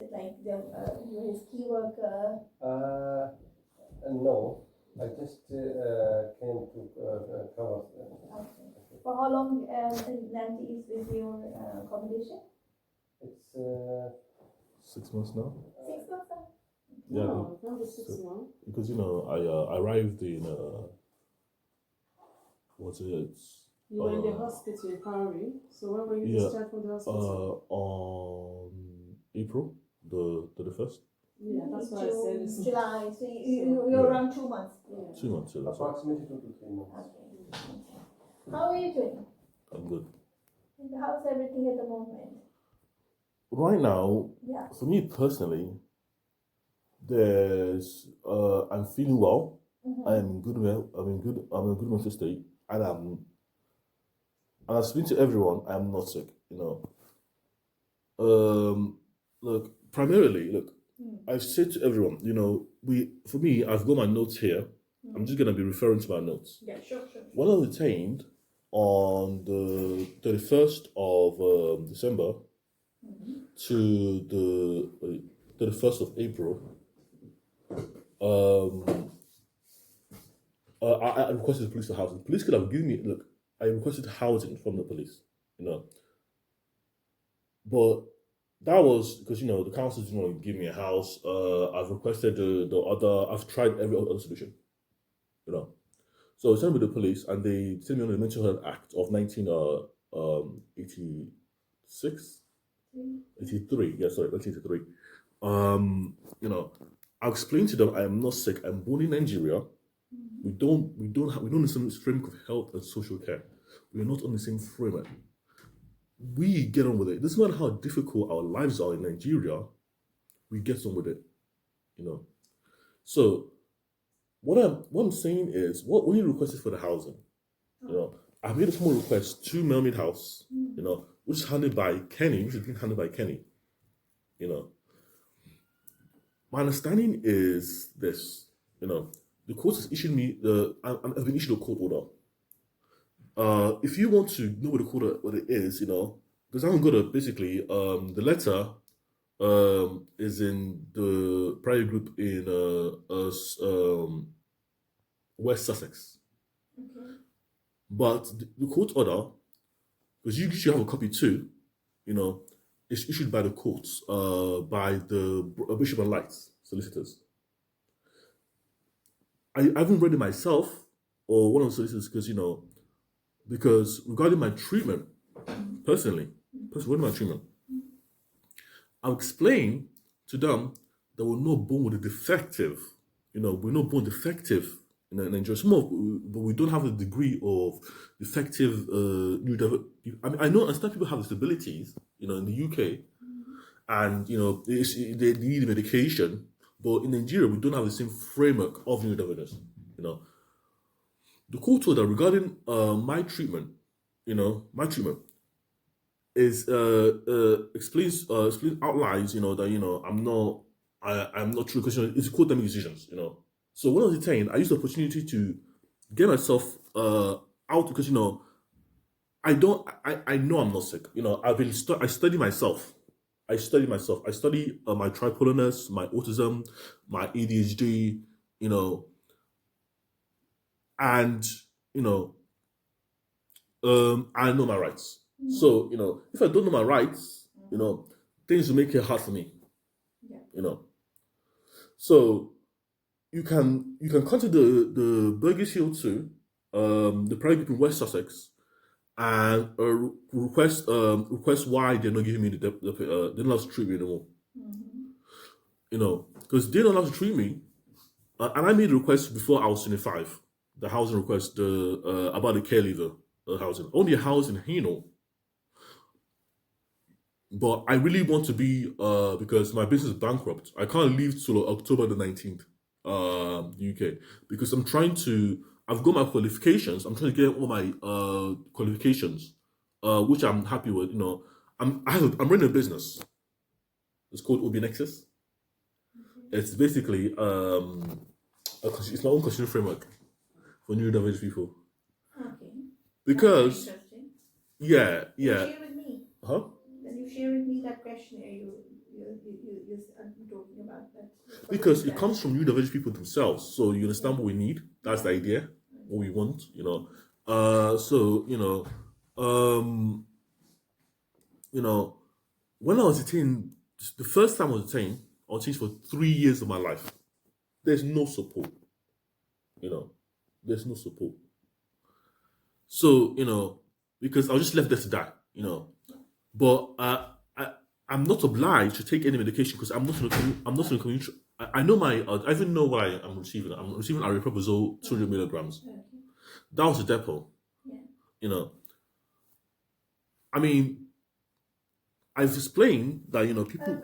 Like you're his key worker? No, I just came to cover. Okay. For how long Nancy is with your accommodation? It's 6 months now. 6 months now? Yeah, No, not 6 months. because I arrived in what's it? You were in the hospital in Paris. So when were you discharged from the hospital? On April the 31st. Yeah, that's why I said it's July. So you're around 2 months. Yeah. 2 months. Yeah, that's right. approximately 2 to 3 months. Okay. How are you doing? I'm good. And how's everything at the moment? Right now, Yeah. for me personally, I'm feeling well. Mm-hmm. I'm in good well. I'm in good mental state, and I speak to everyone. I'm not sick. Look, primarily, I've said to everyone. For me, I've got my notes here. I'm just gonna be referring to my notes. Yeah, sure. When I was detained on the 31st of December to the 31st of April, I requested the police for housing. Police could have given me, I requested housing from the police, but that was because the council didn't want to give me a house. I've requested I've tried every other solution, So I sent with the police, and they sent me on the Mental Health Act of 1986, 83. Yeah, sorry, 1983. I explained to them I am not sick. I'm born in Nigeria. We don't on the same framework of health and social care. We are not on the same framework. We get on with it. Doesn't matter how difficult our lives are in Nigeria, we get on with it. So what I'm saying is, when you requested for the housing, I made a small request to Mermaid House, which is handled by Kenny, which is being handled by Kenny. My understanding is this, the court has issued me I've been issued a court order. If you want to know what it is, because I'm gonna basically the letter is in the private group in West Sussex. Okay. But the court order, because you should have a copy too, it's issued by the courts, by the Bishop and Lights solicitors. I haven't read it myself or one of the solicitors because regarding my treatment, personally regarding my treatment, I'll explain to them that we're not born with a defective, we're not born defective in Nigeria. But we don't have a degree of defective I understand people have disabilities, in the UK, and they need medication, but in Nigeria we don't have the same framework of neurodivergence. The court told that regarding my treatment, is explains outlines that I'm not true because it's court making decisions. So when I was detained, I used the opportunity to get myself out because I know I'm not sick. I study myself. I study my tripolarness, my autism, my ADHD. And I know my rights. So if I don't know my rights, things will make it hard for me. Yeah. So you can contact the Burgess Hill too, the private group in West Sussex, and request why they're not giving me they're not allowed to treat me anymore. Because they're not allowed to treat me, and I made a request before I was 25. The housing request about the care leaver housing, only a house in Hainault. But I really want to be because my business is bankrupt. I can't leave till October the 19th, UK, because I've got my qualifications. I'm trying to get all my qualifications, which I'm happy with. I'm running a business. It's called Obi Nexus. It's basically it's my own constitutional framework for neurodivergent people. Okay. Because interesting. yeah. Share with me. Huh? Can you share with me that questionnaire you you're talking about that? Because it comes from neurodivergent people themselves. So you understand what we need. That's the idea. What we want. So when I was a teen, the first time I was a teen, I was a teen for 3 years of my life. There's no support. There's no support. So because I was just left there to die. But I'm not obliged to take any medication because I'm not in a community. I know I even know what I'm receiving. I'm receiving aripiprazole 200 milligrams. Okay. That was the depot. Yeah. I mean, I've explained that people.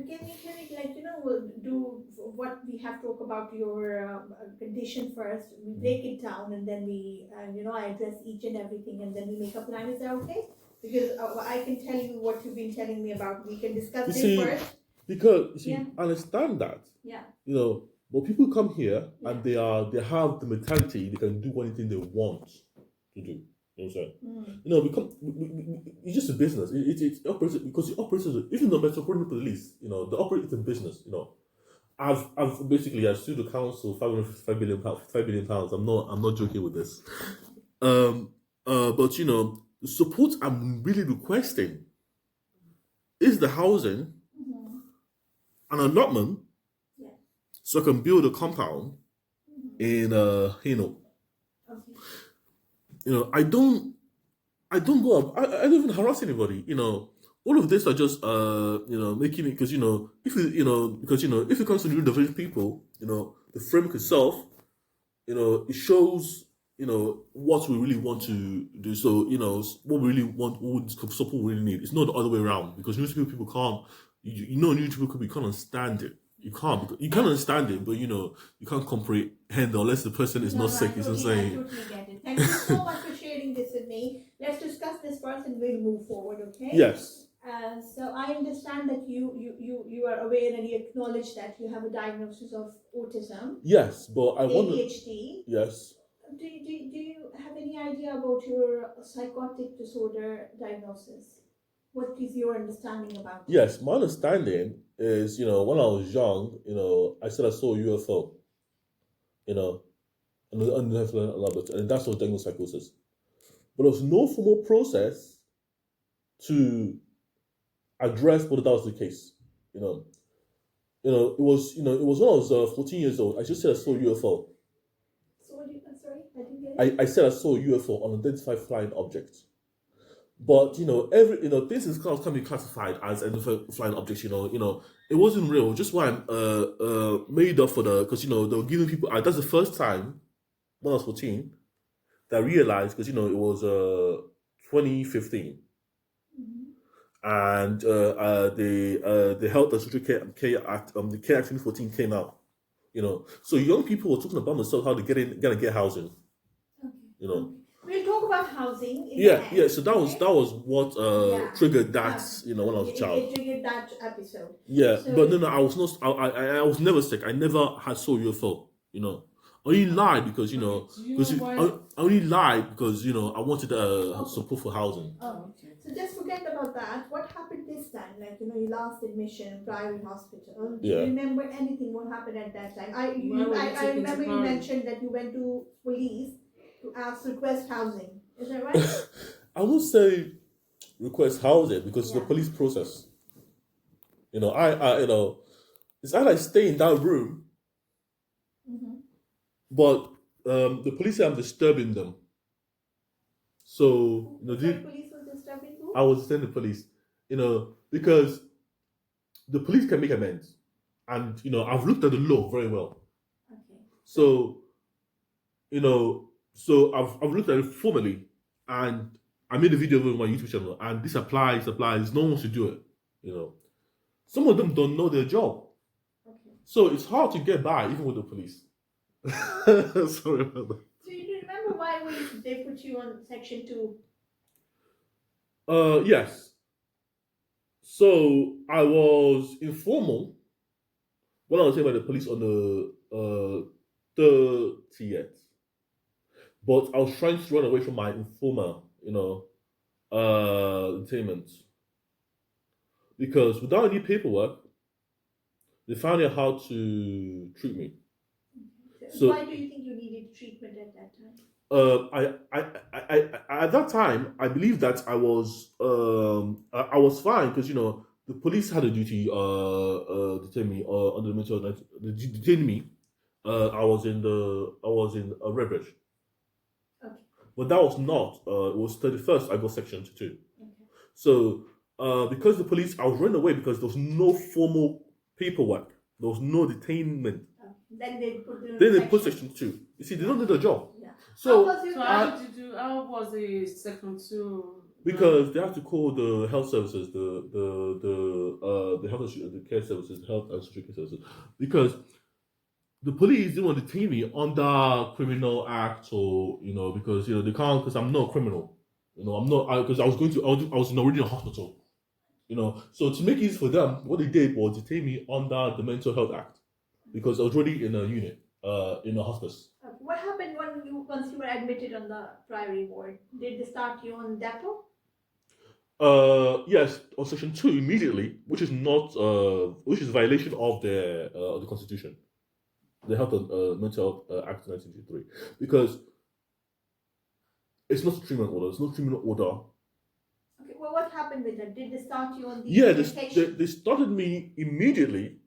Can we do what we have to talk about your condition first? We break it down and then we I address each and everything and then we make a plan. Is that okay? Because I can tell you what you've been telling me about. We can discuss this first. Because I understand that. Yeah. But people come here and they have the mentality they can do anything they want to do. You know what I'm saying? It's just a business. It operates because it operates even the Metropolitan Police. They operate as a business. I've sued the council £5 billion. I'm not joking with this. But the support I'm really requesting is the housing, an allotment, so I can build a compound in I don't go up. I don't even harass anybody. All of this are just making it because if it comes to neurodivergent people, the framework itself, it shows what we really want to do. So what we really want, what support we really need. It's not the other way around because neurodivergent people can't. Neurodivergent people can't understand it. You can't. Because you can understand it, but you can't comprehend unless the person is not sick. I totally get it. Thank you so much for sharing this with me. Let's discuss this first and we'll move forward. Okay? Yes. So I understand that you are aware and you acknowledge that you have a diagnosis of autism. Yes, but I want ADHD. Yes. Do you have any idea about your psychotic disorder diagnosis? What is your understanding about it? Yes, my understanding is, when I was young, I said I saw a UFO, and that's what diagnosed psychosis. But there was no formal process to address whether that was the case. It was when I was 14 years old. I just said I saw a UFO. So what did you? Sorry, I didn't get it. I said I saw a UFO, unidentified flying object. But this is can be classified as a flying object. It wasn't real. Just one made up for because they were giving people. That's the first time when I was 14 that I realized because it was 2015, and the Health and Social Care Act, the Care Act 2014 came out. So young people were talking about themselves how to get housing. Okay. We'll talk about housing. Yeah. So that was what triggered that. When I was a child. It triggered that episode. Yeah, so, but no, I was not. I was never sick. I never had saw UFO. I only lied because I only lied because I wanted support for housing. Oh, okay. So just forget about that. What happened this time? Your last admission, private hospital. Do you remember anything? What happened at that time? I remember you mentioned that you went to police to request housing. Is that right? I won't say request housing because it's the police process. It's either I stay in that room, but the police say I'm disturbing them. So the police was disturbing you? I was disturbing the police, because the police can make amends, and I've looked at the law very well. Okay. So So I've looked at it formally, and I made a video on my YouTube channel, and this applies. No one wants to do it. Some of them don't know their job, so it's hard to get by even with the police. Sorry about that. So you remember why they put you on Section 2? Yes. So I was informal when I was taken by the police on the 30th. But I was trying to run away from my informal, detainment. Because without any paperwork, they found out how to treat me. So why do you think you needed treatment at that time? At that time, I believe that I was fine because the police had a duty detain me under the mental they detained me. I was in a rebel, Okay. but that was not. It was 31st. I got section 2. Okay. So because the police, I was running away because there was no formal paperwork. There was no detainment. Then they put section 2. You see, they don't do their job. Yeah. So how was the section 2? because they have to call the health services, the care services, health and social care services, because the police didn't want to detain me under criminal act or because they can't because I'm not a criminal. I'm not because I was already in a hospital. So to make it easy for them, what they did was detain me under the Mental Health Act because I was already in a unit, in a hospice. What happened once you were admitted on the Priory ward? Did they start you on depot? Yes, on section 2 immediately, which is not which is violation of the Constitution, the Health and Mental Health Act 1983, because it's not a treatment order. It's no treatment order. Okay. Well, what happened with that? Did they start you on the Yeah, medication? they started me immediately,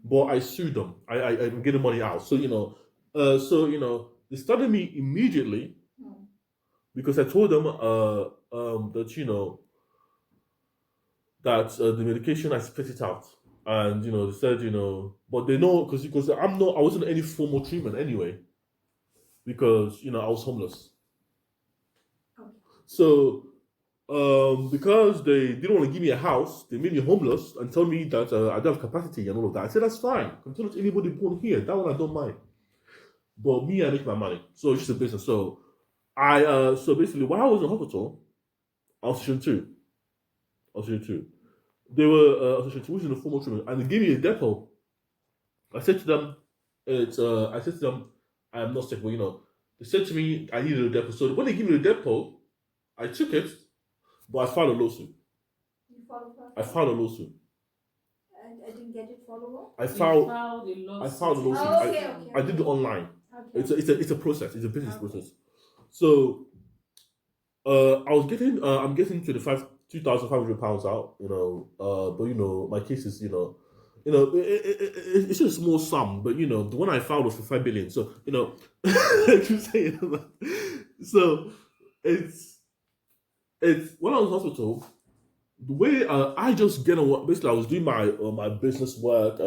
but I sued them. I'm getting money out. So they started me immediately because I told them that that the medication I spit it out, and they said but they know because I wasn't in any formal treatment anyway because I was homeless. Okay. So because they didn't want to give me a house, they made me homeless and told me that I don't have capacity and all of that. I said that's fine. Continue to anybody born here. That one I don't mind. But me, I make my money, so it's just a business. So so basically, while I was in hospital, I was section 2. They were section 2, which is a formal treatment, and they gave me a depot. I said to them, I am not sick, but they said to me I needed a depot. So when they gave me the depot, I took it, but I filed a lawsuit. You filed I filed a lawsuit. I didn't get it followed up. I filed a lawsuit. Oh, okay. I did it online. Okay. It's a process. It's a business process. So I'm getting £2,500 out. But my case is it's just a small sum. But the one I filed was for 5 billion. So I'm saying so it's when I was in hospital. The way I just get on, basically I was doing my business work,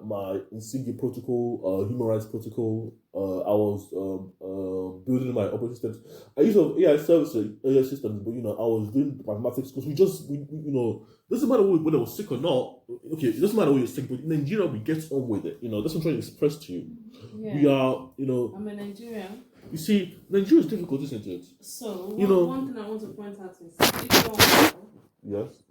my Insignia protocol, human rights protocol. I was building my operating systems. I used AI services, AI systems, but I was doing mathematics because we doesn't matter whether I was sick or not. Okay, it doesn't matter whether you're sick, but in Nigeria we get on with it. That's what I'm trying to express to you. Yeah. We are, I'm a Nigerian. You see, Nigeria is difficult, isn't it? So one thing I want to point out is if yes.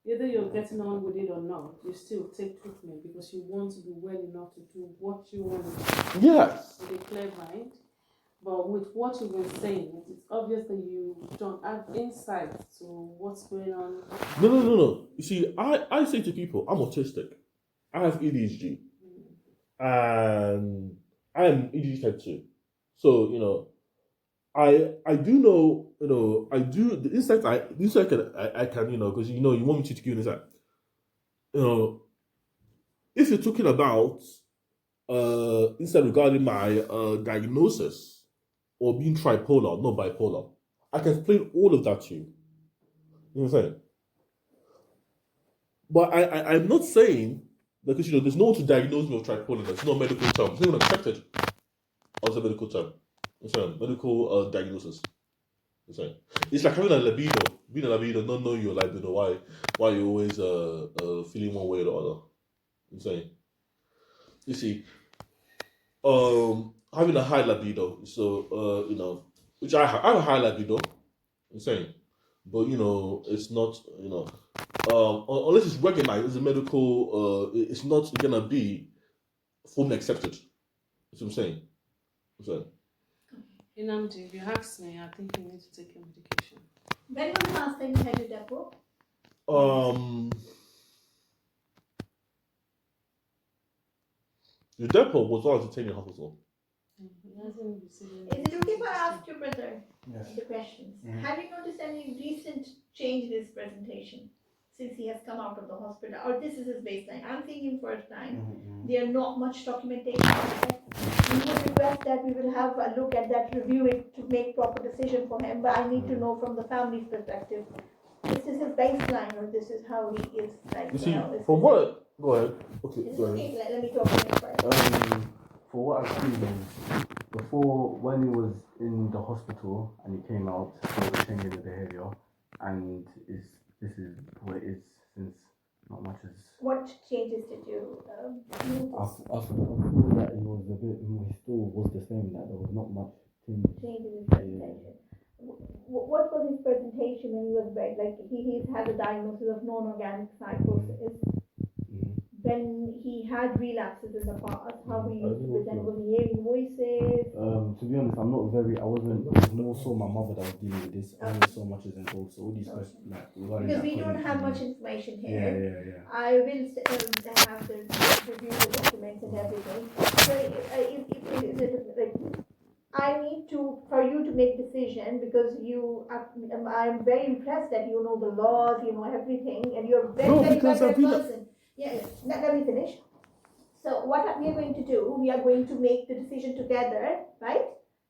Either you're getting on with it or not, you still take treatment because you want to be well enough to do what you want to do. Yes. With a clear mind. But with what you've been saying, it's obvious that you don't have insight to what's going on. No. You see, I say to people, I'm autistic. I have ADHD. And I am ADHD type 2. So, I do know, I do the insight I can, because you want me to give you insight. If you're talking about insight regarding my diagnosis or being tripolar, not bipolar, I can explain all of that to you. You know what I'm saying? But I'm not saying that because there's no one to diagnose me with tripolar. It's not a medical term. It's not even accepted as a medical term. Medical diagnosis. It's like having a libido. Being a libido, not knowing your libido. Why you always feeling one way or the other. I'm saying. You see, having a high libido. So which I have a high libido. I'm saying, but it's not unless it's recognized as a medical. It's not gonna be fully accepted. That's what I'm saying. Inamdi, if you ask me, I think you need to take your medication. When was the last time you had a depot? The depot was on to take in hospital. He hasn't received Is it okay if I ask your brother Yes. the questions? Mhm. Have you noticed any recent change in his presentation since he has come out of the hospital? Or this is his baseline? I'm seeing him first time. Mhm. There are not much documentation. We would request that we will have a look at that, review it to make proper decision for him. But I need to know from the family's perspective. This is his baseline, or this is how he is like. You see, is from this what? Go ahead. Okay, it? Is go it ahead. okay? Let me talk to him first. For what I've seen is before when he was in the hospital and he came out, he was changing the behaviour, and this is what it is since not much has. What changes did you notice? I feel that he was a bit. He still was the same. That there was not much change. Change in his presentation. What was his presentation when he was bred? Like he's had a diagnosis of non-organic psychosis. When he had relapses in the past, how he used to present, was he hearing voices? To be honest, I'm not very. I wasn't. It was more so my mother that was dealing with this. I wasn't so much as involved. So all these questions, like regarding Because that we don't point, have much information here. Yeah. I will have the review the documents and everything. So I need for you to make decision because I'm very impressed that you know the laws, you know everything, and you're very better person. Yeah. Let me finish. So what we are going to do, we are going to make the decision together, right?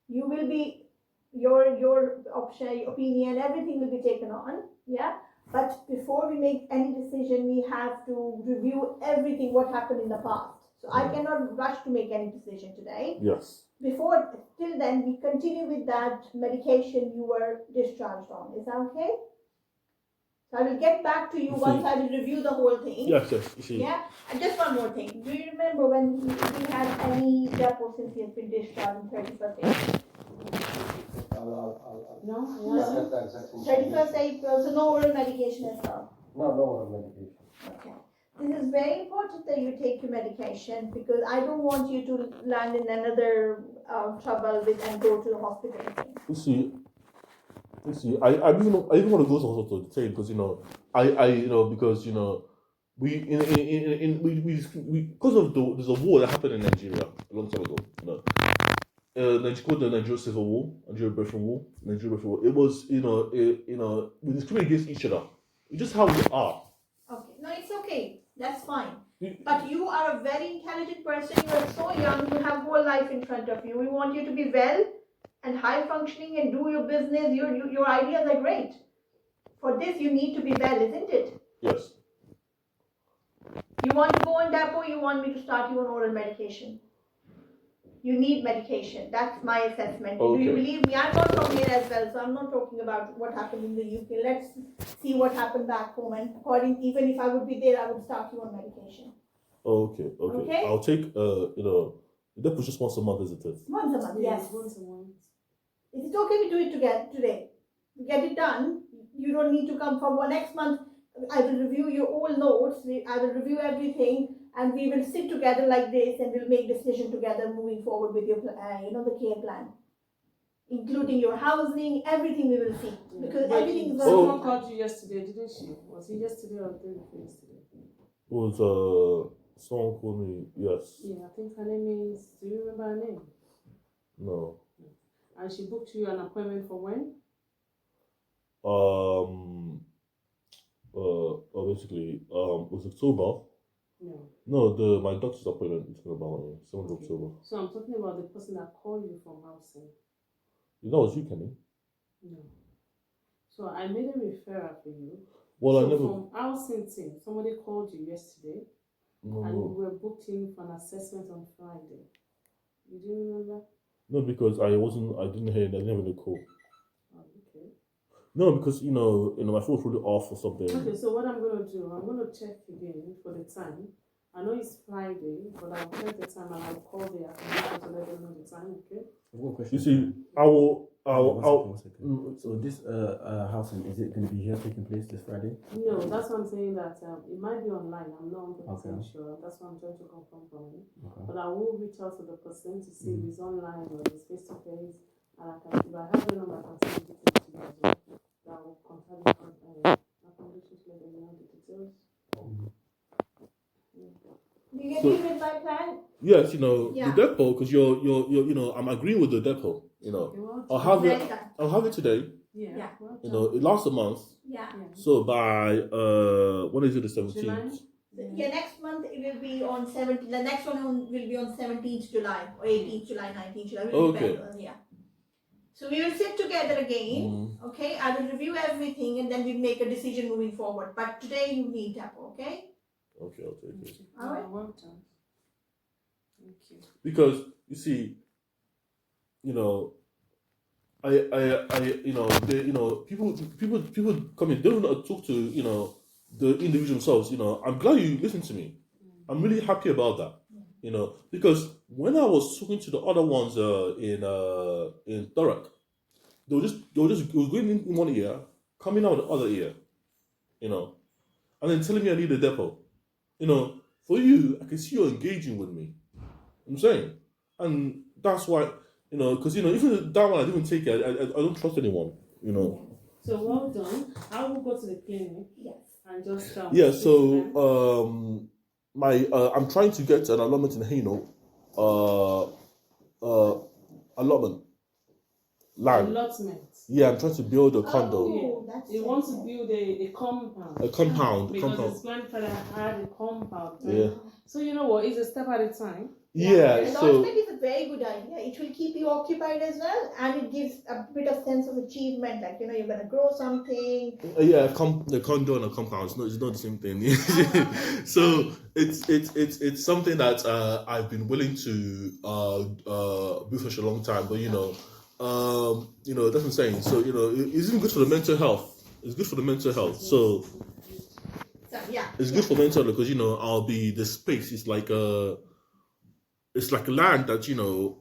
You will be your option, your opinion, everything will be taken on, yeah. But before we make any decision, we have to review everything what happened in the past. So I cannot rush to make any decision today. Yes. Till then, we continue with that medication you were discharged on. Is that okay? So I will get back to you once I will review the whole thing. Yes. You see. Yeah. And just one more thing. Do you remember when he had any depot since he has been discharged on 31st April? No. 31st April, so no oral medication as well. No oral medication. Okay. This is very important that you take your medication because I don't want you to land in another trouble and go to the hospital again. You see, I even want to go to hospital to tell you because because we because of there's a war that happened in Nigeria a long time ago. The Nigeria Civil War, Nigeria Biafran War. It was we discriminate against each other. It's just how we are. Okay, no, it's okay. That's fine. But you are a very intelligent person. You are so young. You have whole life in front of you. We want you to be well and high functioning and do your business. Your ideas are great. For this, you need to be well, isn't it? Yes. You want to go on depot. You want me to start you on oral medication. You need medication. That's my assessment. Okay. Do you believe me? I'm not from here as well, so I'm not talking about what happened in the UK. Let's see what happened back home. And even if I would be there, I would start you on medication. Okay. I'll take that was just once a month, isn't it? Once a month, yes. Once a month. Is it okay we do it today? Get it done. You don't need to come for next month. I will review your all notes. I will review everything, and we will sit together like this, and we'll make decision together moving forward with your, the care plan, including your housing, everything we will see because everything is. Someone called you yesterday, didn't she? Was it yesterday or the day before yesterday? It was someone called me. Yes. Yeah, I think her name is. Do you remember her name? No. And she booked you an appointment for when? Basically, it was October. No, my doctor's appointment is about 7th of October. So I'm talking about the person that called you from housing. That was you, Kenny. No. So I made a referral for you. Well, so I never. From housing team, somebody called you yesterday, and you were booked in for an assessment on Friday. You do remember? No, because I didn't hear. I didn't have any call. Oh, okay. No, because my phone was really off or something. Okay, so what I'm gonna do, I'm gonna check again for the time. I know it's Friday, but I'll check the time and I'll call the accommodation to let them know the time. Okay. One question. You see, I will. One second. So this housing, is it going to be here taking place this Friday? No, that's what I'm saying. That it might be online. I'm not 100% sure. That's what I'm trying to confirm from you. Okay. But I will reach out to the person to see if it's online or it's face to face, and if I have the number, I can send it to you as well. I will contact the accommodation to let them know the details. Do you So- agree with my plan? Yes, you know, Yeah. the depot, because you're, you know, I'm agreeing with the depot, you know. Okay, well I'll done. have Very it, good. I'll have it today, Yeah. Yeah. Well you done. know, it lasts a month. Yeah. Yeah. So by, when is it, the July? 17th? Yeah, next month it will be on 17th. The next one will be on 17th July or 18th July, 19th July. Will Okay. depend on, yeah. So we will sit together again. Mm. Okay, I will review everything and then we'll make a decision moving forward. But today you need depot, okay? Okay, I'll take it. Okay. All right. Well done. Thank you. Because, you see, you know, you know, they, you know, people come in, they don't know how to talk to, you know, the individual themselves. You know, I'm glad you listened to me. I'm really happy about that. You know, because when I was talking to the other ones in Thorak, they were just it was going in one ear, coming out the other ear, you know, and then telling me I need a depot. You know, for you, I can see you're engaging with me. I'm saying, and that's why, you know, because you know, even that one I didn't take it. I don't trust anyone. You know. So well done. I will go to the clinic Yes. and just Yeah. speak to them. So my I'm trying to get an allotment in Haino, allotment land. Allotment. Yeah, I'm trying to build a condo, Oh, that's They want to build a compound. a compound, Because his grandfather had a compound. Right? Yeah. So you know what? It's a step at a time. Yeah. And So allotment is a very good idea. It will keep you occupied as well, and it gives a bit of sense of achievement. Like you know, you're gonna grow something. yeah, the condo and a compound. It's not the same thing. So it's something that I've been willing to do for such a long time. But you know, that's what I'm saying. So you know, it's even good for the mental health. It's good for the mental health. So So yeah, it's good for mental health because you know I'll be the space. It's like a land that you know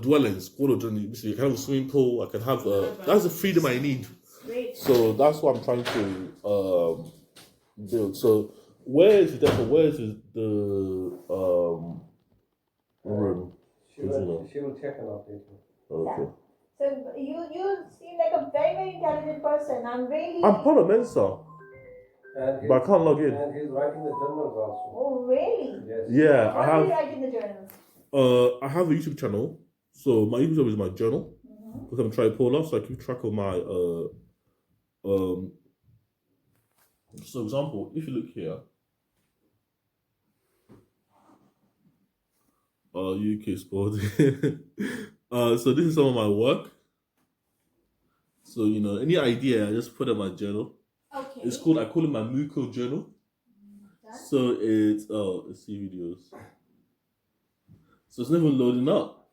dwellings. Basically, I can have a swimming pool. I can have that's the freedom I need. great. So that's what I'm trying to build. So where is the room? She will check and update you. Okay. So you seem like a very intelligent person. I'm part of Mensa, And but I can't log in. and he's writing the journals also. Oh really? Yes. Yeah, What I do you have. write in the journals? I have a YouTube channel. So my YouTube channel is my journal because I'm tripolar, so I keep track of my So, example, if you look here, UK sport. So this is some of my work. So you know, any idea, I just put in my journal. Okay. I call it my Muko journal. So let's see videos. So it's never loading up.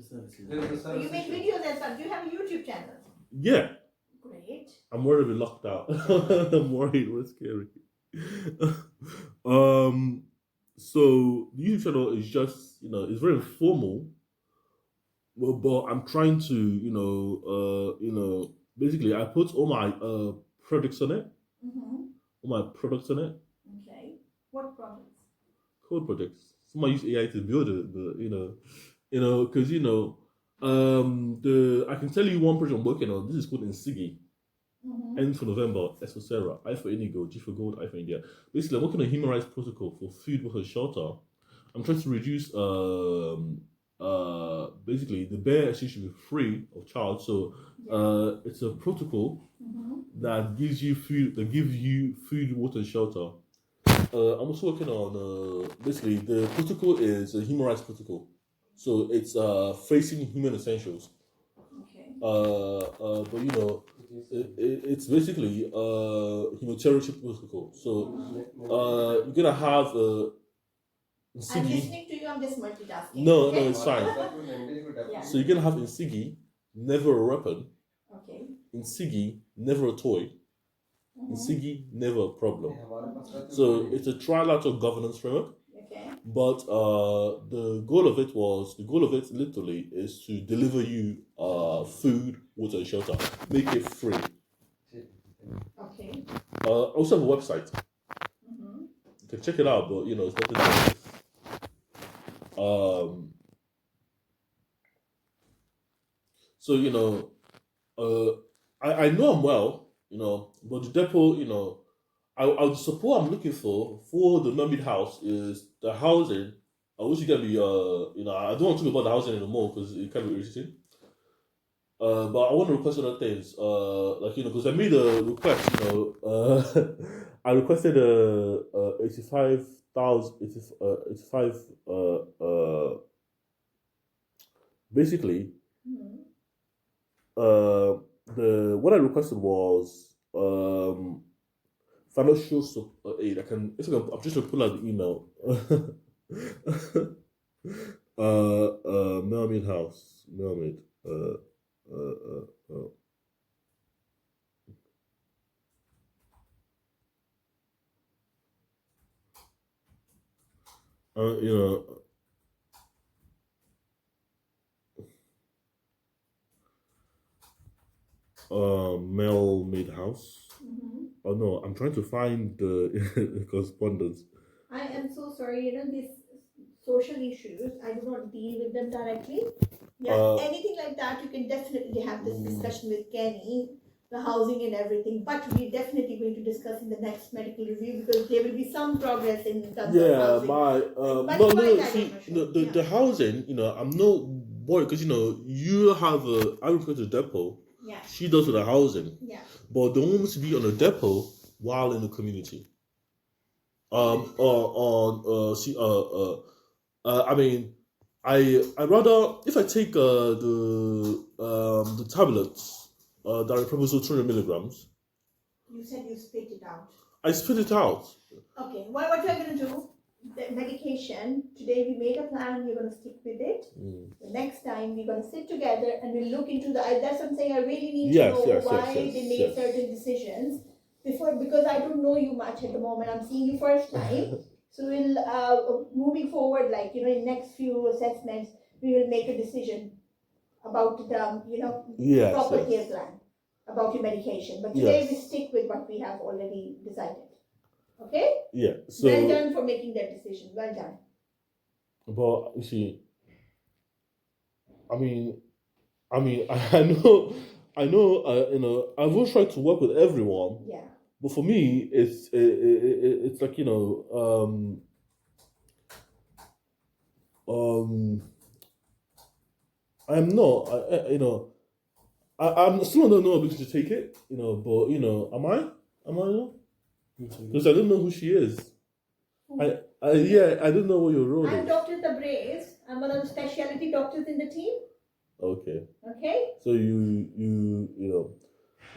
So you make videos and stuff. Do you have a YouTube channel? Yeah, Great. I'm worried to be locked out. I'm worried. What's scary? So the YouTube channel is just it's very informal. Well, but I'm trying to basically I put all my products on it. All my products on it. Okay. What products? Code projects. Someone use AI to build it, but because I can tell you one project I'm working on. This is called Insigi. N for November, S for Sarah, I for Indigo, G for Gold, I for India. Basically, I'm working on a human rights protocol for food, water, shelter. I'm trying to reduce basically the bare exchange should be free of charge. So it's a protocol that gives you food, water, and shelter. I'm also working on basically the protocol is a human rights protocol, so it's facing human essentials. Okay. But it's basically humanitarian protocol. So you're gonna have I'm listening to you. I'm just multitasking. no, okay? it's fine. Yeah. So you're gonna have Insigi, never a weapon. Okay. Insigi, never a toy. Insigi, never a problem. So it's a trilateral governance framework. Okay. But the goal of it literally is to deliver you food, water, and shelter. Make it free. Okay. I also have a website. You can check it out, but it's nothing. So I know I'm well, but the depot, I the support I'm looking for the Mermaid House is the housing. I wish you can be I don't want to talk about the housing anymore because it can be irritating. But I want to request other things. Because I made a request. I requested 85,000, 85. Basically, Mhm. the what I requested was financial aid. I'm just gonna pull out the email. Mermaid House, Mermaid. Uh, uh, uh, uh, you know, Mermaid House. Mhm. Oh no, I'm trying to find the correspondence. I am so sorry. These social issues, I do not deal with them directly. Yeah, anything like that, you can definitely have this discussion with Kenny, the housing and everything. But we're definitely going to discuss in the next medical review because there will be some progress in terms of housing. But No, why no. I See, don't know, the sure. the housing. I'm not worried because you have I refer to the depot. Yeah, She does with the housing, yeah. but don't want me to be on a depot while in the community. See, I mean, I rather if I take the tablets that are proposal 200 milligrams, You said you spit it out. I spit it out. Okay, what we're going to do, the medication, today we made a plan, we're going to stick with it. The next time we're going to sit together and we'll look into that's something I really need to know why they made certain decisions because I don't know you much at the moment. I'm seeing you first time. So we'll, moving forward, in next few assessments, we will make a decision about the, proper care plan about your medication. But today we stick with what we have already decided. Okay? Yeah. So well done for making that decision. Well done. But you see, I mean, I know, I will try to work with everyone. Yeah. But for me, it's like I'm not, I'm still under no obligation to take it, but am I? Because I don't know who she is. I don't know what your role I'm is. Dr. Tabrez. I'm one of the specialty doctors in the team. Okay. Okay. So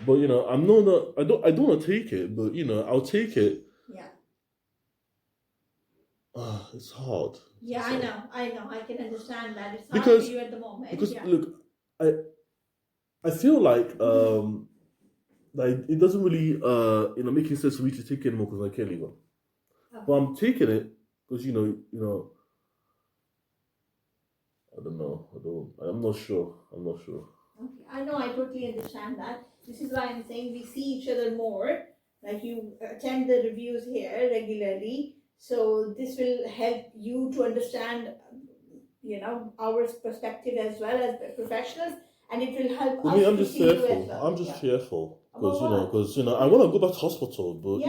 but I'm not. I don't want to take it, but I'll take it. Yeah. It's hard. Yeah, So, I know. I can understand that. It's hard because for you at the moment. because yeah. look, I feel like it doesn't really making sense for me to take it anymore because I can't leave her. Okay. But I'm taking it because I don't know. I'm not sure. Okay. I know. I totally understand that. This is why I'm saying we see each other more. Like you attend the reviews here regularly, so this will help you to understand, our perspective as well as professionals, and it will help us I'm to just see you as fearful. well. I'm just fearful About because I want to go back to hospital, but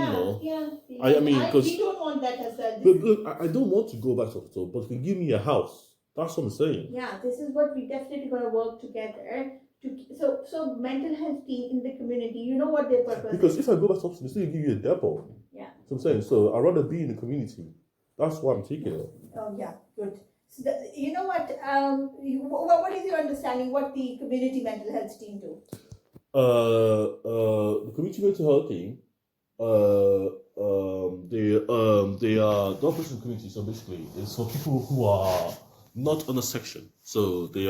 I mean, because we don't want that as well. but look, I don't want to go back to hospital, but can give me a house. That's what I'm saying. Yeah, this is what we definitely going to work together. So mental health team in the community, you know what their purpose Because is. if I go back to hospital, they still give you a depot. Yeah. So I'm saying, so I'd rather be in the community. That's why I'm taking it. Oh yeah, good. So you know what? What is your understanding? What the community mental health team do? The community mental health team. They are the operation community. So basically, it's for people who are not on a section. So they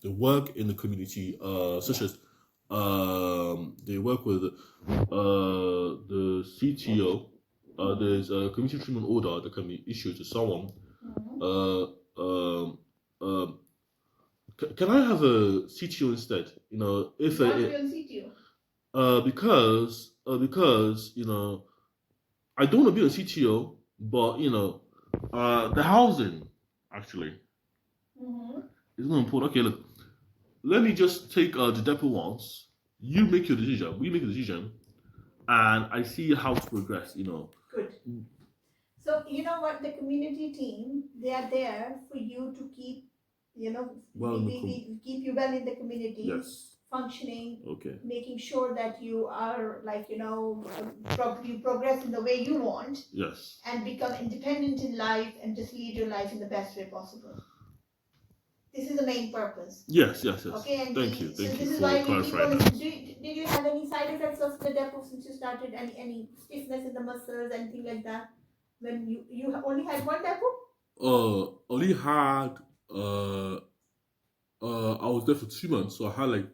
work in the community, such as they work with the CTO. There's a community treatment order that can be issued to someone. Can I have a CTO instead? If CTO? because I don't want to be a CTO, but the housing actually is not important. Okay, look, let me just take the depot once. You make your decision. We make a decision. and I see how to progress. Good. So you know what, the community team, they are there for you to keep, Well, we keep you well in the community, yes. functioning, Okay. making sure that you are like, you progress in the way you want Yes. and become independent in life and just lead your life in the best way possible. This is the main purpose. Yes. Okay, and Thank you this for is why we keep clarifying on. that. Did you have any side effects of the depot since you started? Any stiffness in the muscles, anything like that? When you only had one depot? Only had I was there for 2 months, so I had like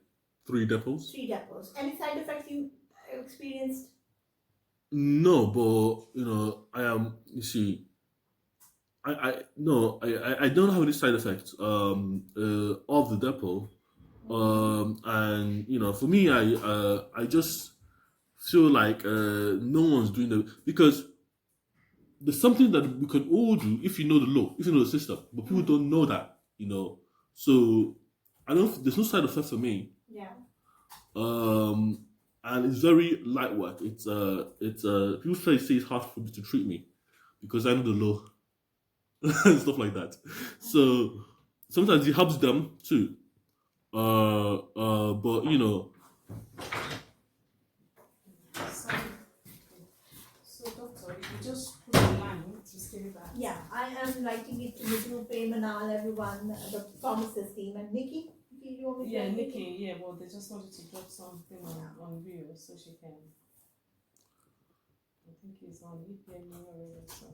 3 depots. 3 depots. Any side effects you experienced? No, but I am. You see, I no, I don't have any side effects of the depot. And for me, I just feel like no one's doing the because there's something that we can all do if you know the law, if you know the system, but people don't know that. So I don't. There's no side effect for me. Yeah. And it's very light work. It's people say it's hard for me to treat me because I know the law and stuff like that. So sometimes it helps them too. But So, doctor, if you just put a line to say that. Yeah, I am writing it to Madhu, Manal, everyone, the pharmacist team, and Nikki. You want me to Yeah, write Nikki, yeah, but they just wanted to drop something on Rio so she can. I think it's on EPM already, so.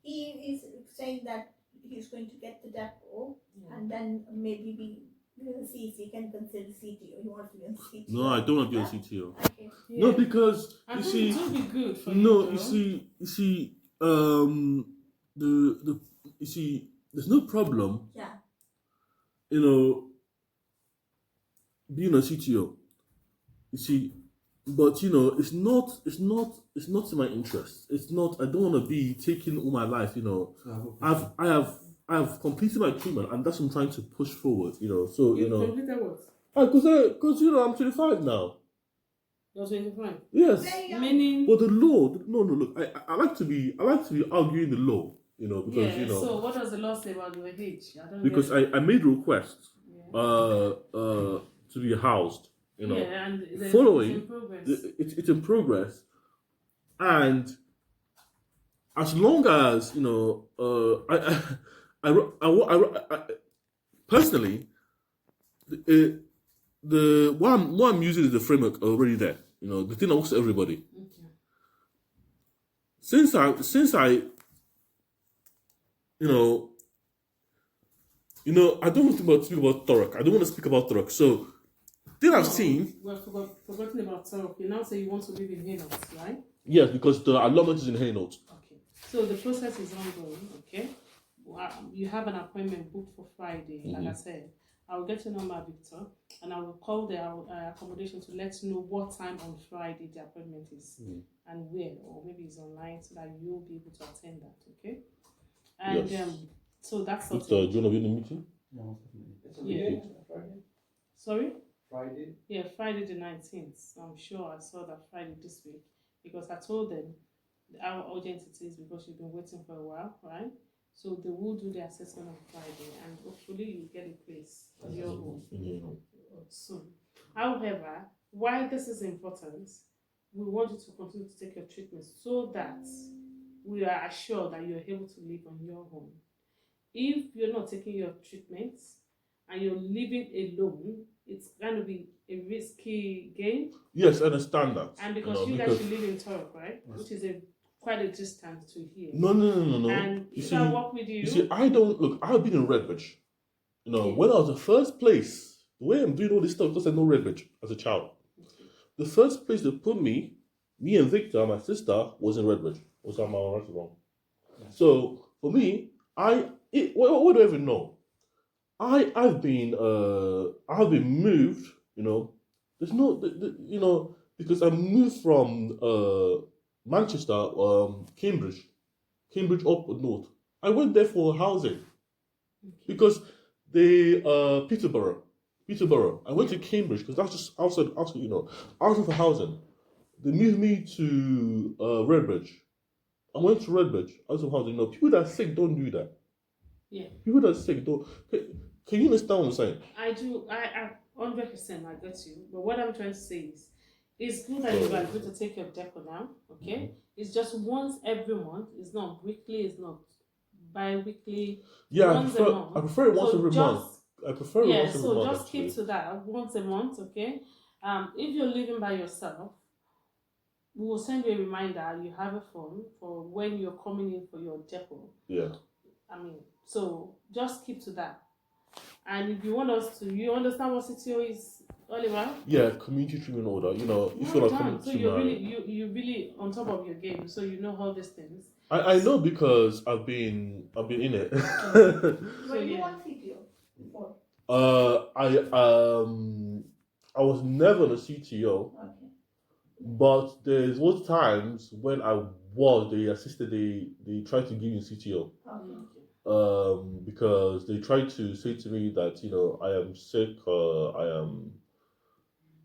He is saying that he's going to get the depot, Yeah. and then maybe we will see if he can consider CTO. He wants to be on CTO. no, I don't want to be a CTO. Okay. No, Yeah. because I you think see, it will be good for no, you. you see, you see, there's no problem. Yeah. Being a CTO. You see, but it's not in my interest. It's not. I don't want to be taking all my life. I have completed my treatment, and that's what I'm trying to push forward. So You completed what? Because I'm 25 now. You're 25. Yes. Meaning. But the law, no, look, I like to be arguing the law, because Yeah. So what does the law say about your age? I don't because get I made a request, Yeah. to be housed, Yeah, and following it's in progress. it's in progress, and as long as I personally, the what I'm using is the framework already there. The thing that works for everybody. Okay. Since I I don't want to speak about Torok. I don't want to speak about Torok. So, thing I've seen. We're forgotten about Torok. You now say you want to live in Hainaut, right? Yes, because the allotment is in Hainaut. Okay. So the process is ongoing. Okay. You have an appointment booked for Friday. Like I said, I'll get your number, Victor, and I will call the accommodation to let you know what time on Friday the appointment is and where, or maybe it's online so that you'll be able to attend that. Okay. And Yes. so that's Victor, do you want to be in the meeting? Yeah. Sorry? Friday? Yeah, Friday the 19th. I'm sure I saw that Friday this week because I told them how urgent it is because you've been waiting for a while, right? So they will do the assessment on Friday and hopefully you get a place on your own soon. However, why this is important, we want you to continue to take your treatment so that we are assured that you're able to live on your own. If you're not taking your treatments and you're living alone, it's going to be a risky game. Yes, I understand that. And because you guys should live in Torok, right? Yes. Which is quite a distance to here. No. And if I work with you... You see, I don't... Look, I've been in Redbridge. When I was the first place, the way I'm doing all this stuff, because I know Redbridge as a child. Okay. The first place they put me and Victor, my sister, was in Redbridge. Was on my own restaurant. Yes. So, for me, what do I even know? I've been moved, there's no, because I moved from Manchester, Cambridge up north. I went there for housing because they Peterborough. I went to Cambridge because that's just outside, outside for housing. They moved me to Redbridge. I went to Redbridge outside for housing. People that are sick don't do that. Yeah. People that are sick don't. Can you understand what I'm saying? I do. I 100%. I get you. But what I'm trying to say is, it's good that you are going to take your depo now. Okay. Mm-hmm. It's just once every month. It's not weekly. It's not bi-weekly. Yeah, once a month. I prefer it once every month. I prefer it once every month. Yeah, so just keep to that once a month, okay? If you're living by yourself, we will send you a reminder. You have a phone for when you're coming in for your depo. Yeah. So just keep to that. And if you want us to, you understand what CTO is all about? Yeah, community treatment order. If you're not coming so you're really on top of your game. So you know all these things. I know because I've been in it. Were you on CTO before? I was never the CTO. Okay. But there was times when I was, they tried to give me CTO. Okay. Because they tried to say to me that, I am sick, I am...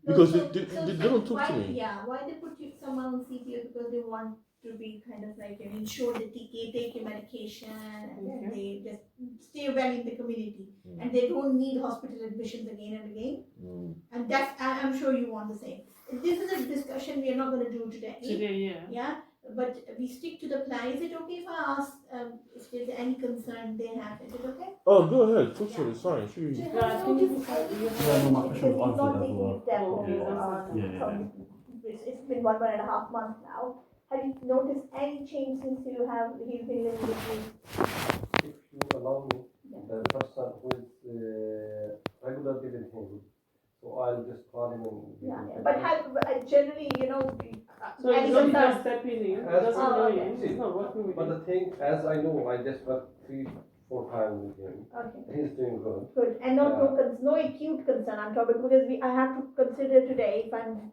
Because they don't talk to me. Yeah, why they put someone on CTO? Because they want to be kind of like ensure that they take your medication and they just stay well in the community. And they don't need hospital admissions again and again. And that's, I'm sure you want the same. This is a discussion we are not going to do today. Yeah, but we stick to the plan. Is it okay if I ask if there's any concern they have? Is it okay? Oh, go ahead. Talk to me. Sorry. My question was answered. It's been 1.5 months now. Have you noticed any change since he's been living with you? If you allow me, the person who is regularly with him, so I'll just call him and... But generally, so it's not just stepping in, doesn't know him, he's not working with But him. the thing, as I know, I just worked 3-4 times with him. Okay. He's doing good. Good. And no acute concern I'm talking, because I have to consider today if I'm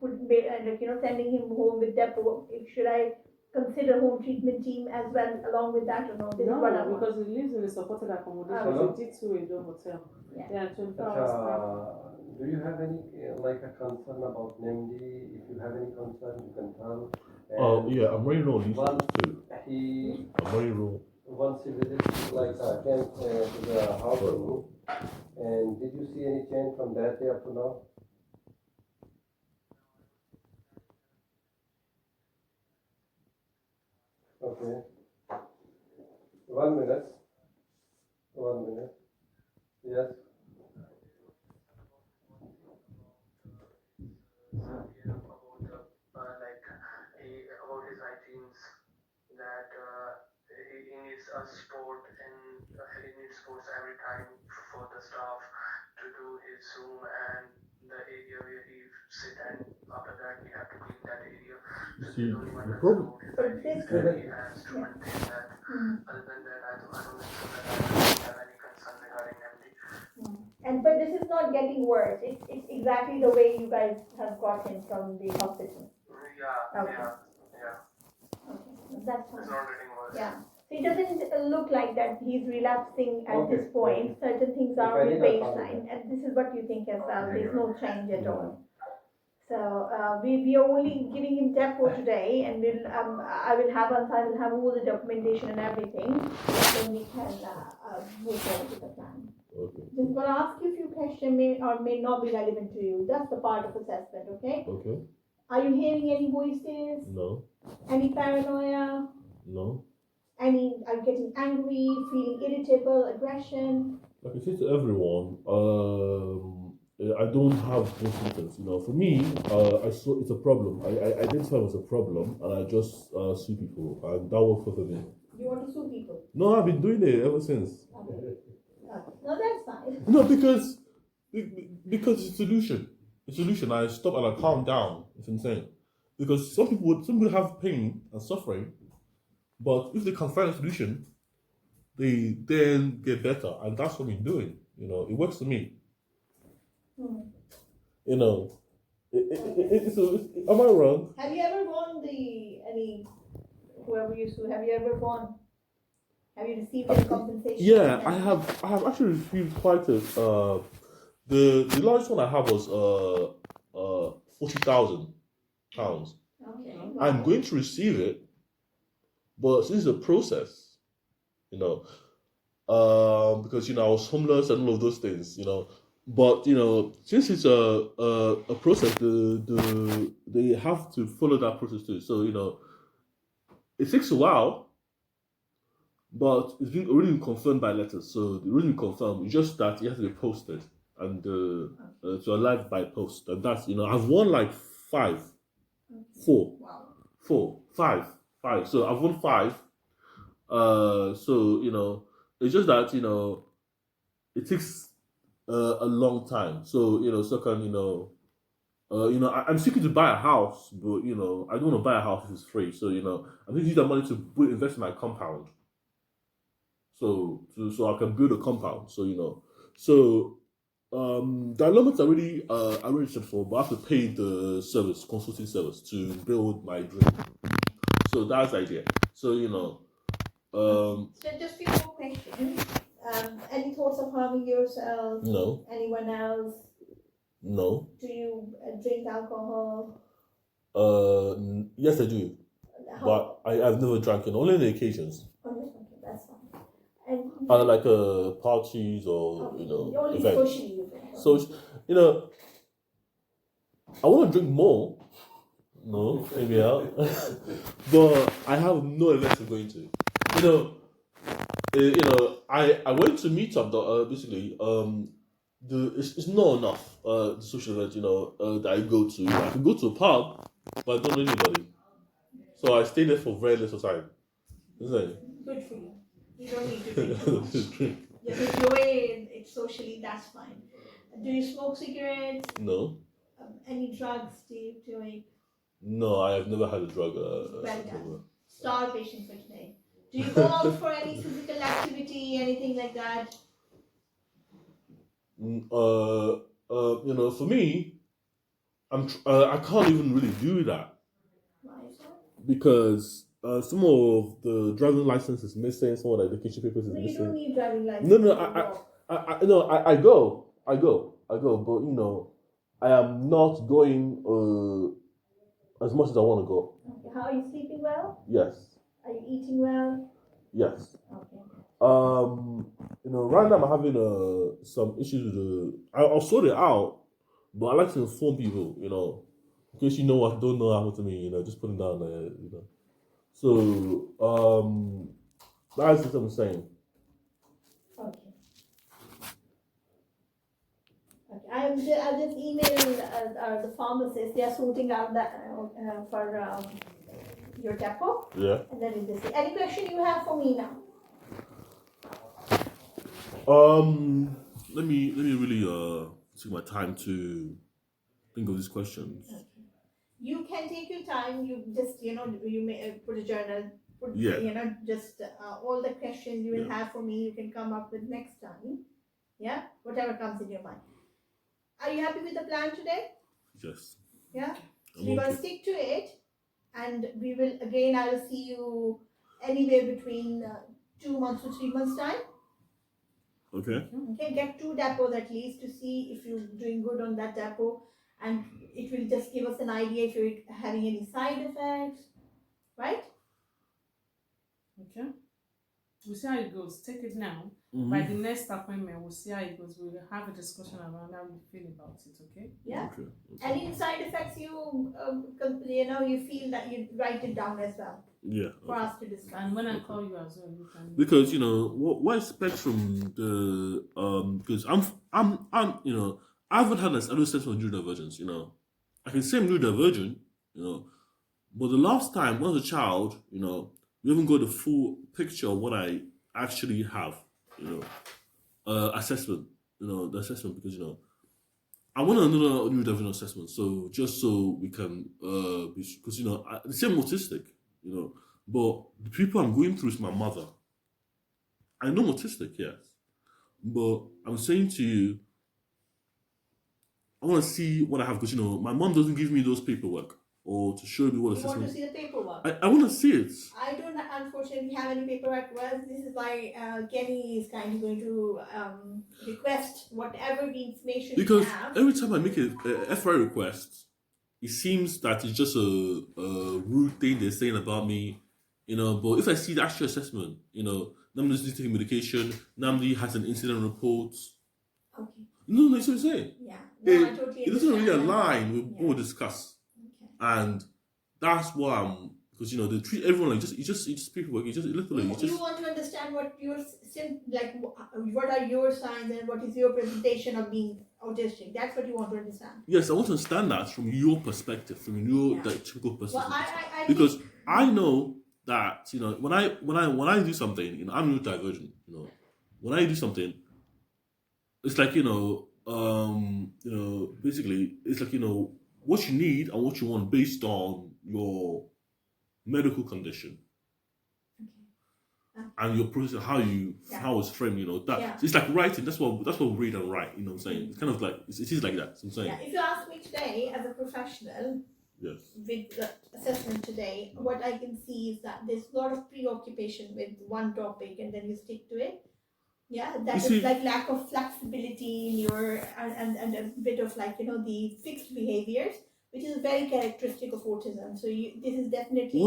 sending him home with depo, should I consider home treatment team as well along with that or no? No, because he lives in a supported accommodation. It's a D2 in the hotel. Yeah. 24 hours. Do you have any a concern about NIMD? If you have any concern, you can tell. Yeah, I'm ready to know these too. I'm ready to know. Once he visited, came to the house, and did you see any change from that day up to now? Okay. 1 minute. 1 minute. Yes. About his hygienes, that he needs a sport and he needs sports every time for the staff to do his Zoom and the area where he sit, and after that we have to clean that area. So See, the only one the that's problem. about his hygienes, and he has to maintain that. Other than that, I don't think so that I don't have any concern regarding MD. But this is not getting worse. It's exactly the way you guys have got him from the hospital. Yeah. Okay. Yeah. Okay, that's fine. It's not getting worse. Yeah. So it doesn't look like that he's relapsing at this point. Certain things If are I with need a baseline, and this is what you think as well. There's no change at all. So we are only giving him depo today, and I will have all the documentation and everything, then we can move forward with the plan. Okay. Just going to ask you a few questions, may or may not be relevant to you. That's the part of assessment, okay? Okay. Are you hearing any voices? No. Any paranoia? No. Are you getting angry, feeling irritable, aggression? Like I say to everyone, I don't have those symptoms. For me, I saw it's a problem. I identify it as a problem, and I just sue people, and that works for me. You want to sue people? No, I've been doing it ever since. Okay. No, that's fine. No, because it's a solution. It's a solution. I stop and I calm down. It's insane. Because some people have pain and suffering, but if they can find a solution, they then get better, and that's what we're doing. It works for me. Am I wrong? Have you ever won whoever you sue, have you ever won? Have you received any compensation? Yeah, I have actually received quite a the largest one I have was £40,000. Okay. I'm Wow. going to receive it, but since it's a process, you know, because I was homeless and all of those things, But since it's a process, they have to follow that process too. So it takes a while, but it's been already been confirmed by letters. So the already been confirmed. It's just that it has to be posted and to arrive by post, and that's I've won like five, four, Wow. four, five. So I've won five. So it's just that it takes a long time. So so can I'm seeking to buy a house, but I don't want to buy a house if it's free. So I'm going to use that money to invest in my compound. So I can build a compound. So the elements are really I registered for, but I have to pay the consulting service to build my dream. So that's the idea. So So just few more questions. Any thoughts of harming yourself? no, Anyone else? no. Do you drink alcohol? Yes, I do, but I've never drank it. Only on the occasions. Okay, that's fine. And Like parties or only events. socially you drink. So I want to drink more. No, maybe out. But I have no events I'm going to. I went to meet up. Basically, it's not enough. The social event, that I go to. I can go to a pub, but I don't know anybody. So I stay there for very little time. Isn't it? Good for you. You don't need to drink too much. Just enjoy it socially. That's fine. Do you smoke cigarettes? No. Any drugs do you doing? No, I have never had a drug. Well done. Star patient for today. Do you go out for any physical activity, anything like that? For me, I can't even really do that Why is that? because some of the driving license is missing, some of the education papers is No, you missing. don't need driving license. No, I go, but I am not going as much as I want to go. Okay. How are you sleeping well? Yes, Are you eating well? yes. Okay. Right now I'm having some issues with I'll sort it out, but I like to inform people, in case what don't know happened to me, just put it down there. So that's what I'm saying. Okay. Okay. I'll just email the pharmacist. They are sorting out that for your depot. Yeah. And then we'll just see. Any question you have for me now? Let me really take my time to think of these questions. Okay. You can take your time. You just you may put a journal. Yeah. Just all the questions you will have for me. You can come up with next time. Yeah, whatever comes in your mind. Are you happy with the plan today? Yes. Yeah. So I'm we're gonna okay. stick to it, and we will again. I will see you anywhere between 2 months to 3 months time. Okay. Okay, get 2 depots at least to see if you're doing good on that depot, and it will just give us an idea if you're having any side effects, right? Okay. We'll see how it goes. Take it now. Mm-hmm. By the next appointment, we'll see how it goes. We'll have a discussion around how you feel about it, okay? Yeah. Okay. Any side effects you you feel that you write it down as well Yeah. for us to discuss. And when I call you as well, you can. Because what I expect from the because I haven't had an adolescent on neurodivergence. I can say I'm neurodivergent. But the last time when I was a child, we haven't got the full picture of what I actually have. Assessment. The assessment because I want another neurodivergent assessment. So just so we can because the same autistic. But the people I'm going through is my mother. I know I'm autistic, yes. But I'm saying to you, I want to see what I have because, my mom doesn't give me those paperwork. or to show me what You want to assessment. see the paperwork? I want to see it. I don't unfortunately have any paperwork. Well, this is why Kenny is kind of going to request whatever the information Because you have. every time I make a FRA request, it seems that it's just a rude thing they're saying about me, But if I see the actual assessment, Namdi's taking medication, Namdi has an incident report. Okay. No, it's what I'm saying. Yeah. No, I totally It doesn't really understand that. align with Yeah. what we discuss, Okay. and that's why because they treat everyone like it's just paperwork. It's just literally You want to understand what your what are your signs and what is your presentation of being autistic. That's what you want to understand. Yes, I want to understand that from your perspective, from your typical perspective. Well, I because think, I know that when I do something, I'm neurodivergent. When I do something, it's like basically it's like what you need and what you want based on your medical condition and your process, how it's framed. That so it's like writing. That's what we read and write. You know what I'm saying? It's kind of like it is like that. So I'm saying. Yeah. If you ask me today as a professional, Yes. with the assessment today, what I can see is that there's a lot of preoccupation with one topic and then you stick to it. Yeah, that is like lack of flexibility in your and a bit of the fixed behaviors, which is very characteristic of autism. So this is definitely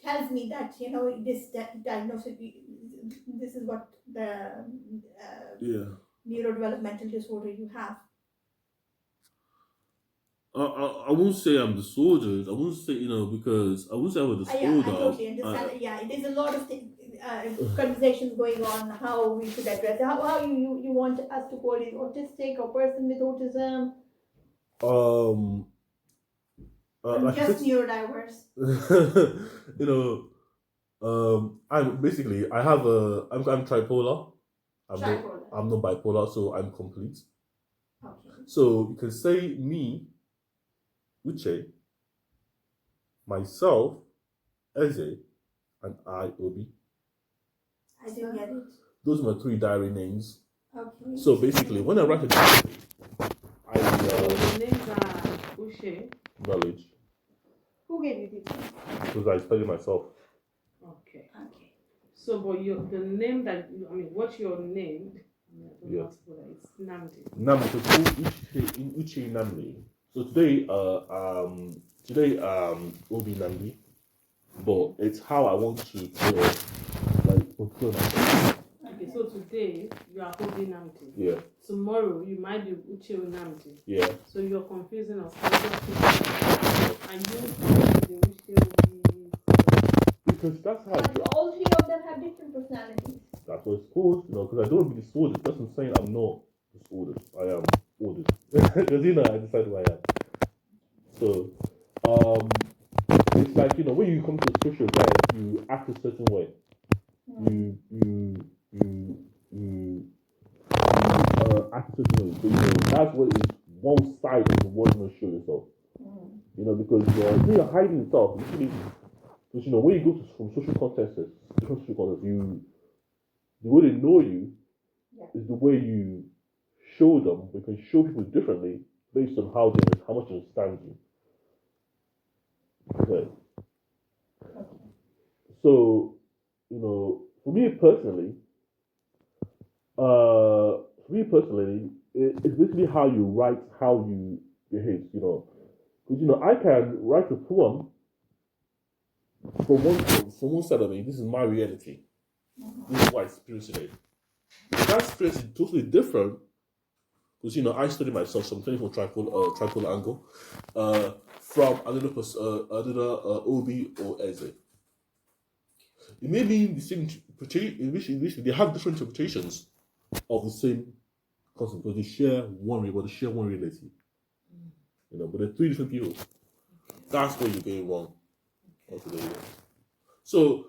tells me that this diagnosis. This is what the neurodevelopmental disorder you have. I won't say I'm disordered. I won't say because I won't say I'm a disorder. Yeah, I totally understand. There's a lot of conversations going on how we should address it. How you want us to call it autistic or person with autism? Just neurodiverse. I have I'm tripolar. I'm not bipolar, so I'm complete. Okay. So you can say me, Uche, myself, Eze, and I, Obi. I didn't get it. Those are my 3 diary names. Okay. So basically, when I write a diary, the names are Uche. Knowledge. Who gave you this name? Because I study myself. Okay. So, but the name what's your name? It's Namdi. Namdi. So Uche Namdi. So today, Obi Namdi, but it's how I want to portray myself. Okay, so today you are Obi Namdi. Yeah. Tomorrow you might be Uche Namdi. Yeah. So you're confusing us. And you Uche. Because that's how. All 3 of them have different personalities. That's what it's called, because I don't want to be disordered. That's what I'm saying. I'm not disordered. I am ordered. Because I decide who I am. So, it's like when you come to a social event, you act a certain way. You act a certain way. So, that's what is one side of the world you show yourself. Because you're hiding yourself. Because when you go from social contexts, the way they know you is the way you show them. We can show people differently based on how much they understand you. Okay. So, for me personally, it's basically how you write, how you behave. Because I can write a poem from one side of me. This is my reality. This is what I experience today. That experience is totally different because I study myself, so I'm training for tripolar angle from another Obi or Eze. It may be the same interpretation. They have different interpretations of the same concept because they share one reality. But they're 3 different people. That's where you're going wrong. Okay. So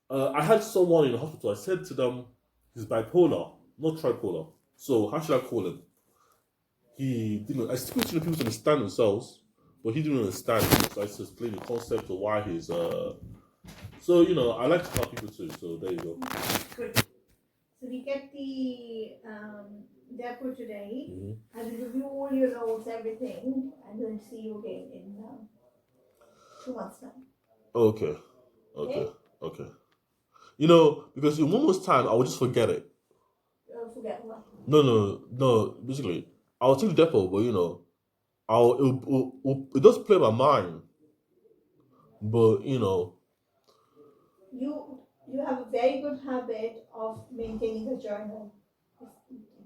I had someone in the hospital. I said to them, he's bipolar, not tripolar. So how should I call him? He didn't. I still to people to understand themselves, but he didn't understand. So I just explained the concept of why he's. So I like to help people too. So there you go. Good. So we get the depot today. I will review all your notes, everything, and then see you again in 2 months time. Okay. Okay. You know, because in 1 month's time, I will just forget it. Forget what? No. Basically, I'll take the depot, but you know, it does play my mind. But you know, You have a very good habit of maintaining a journal.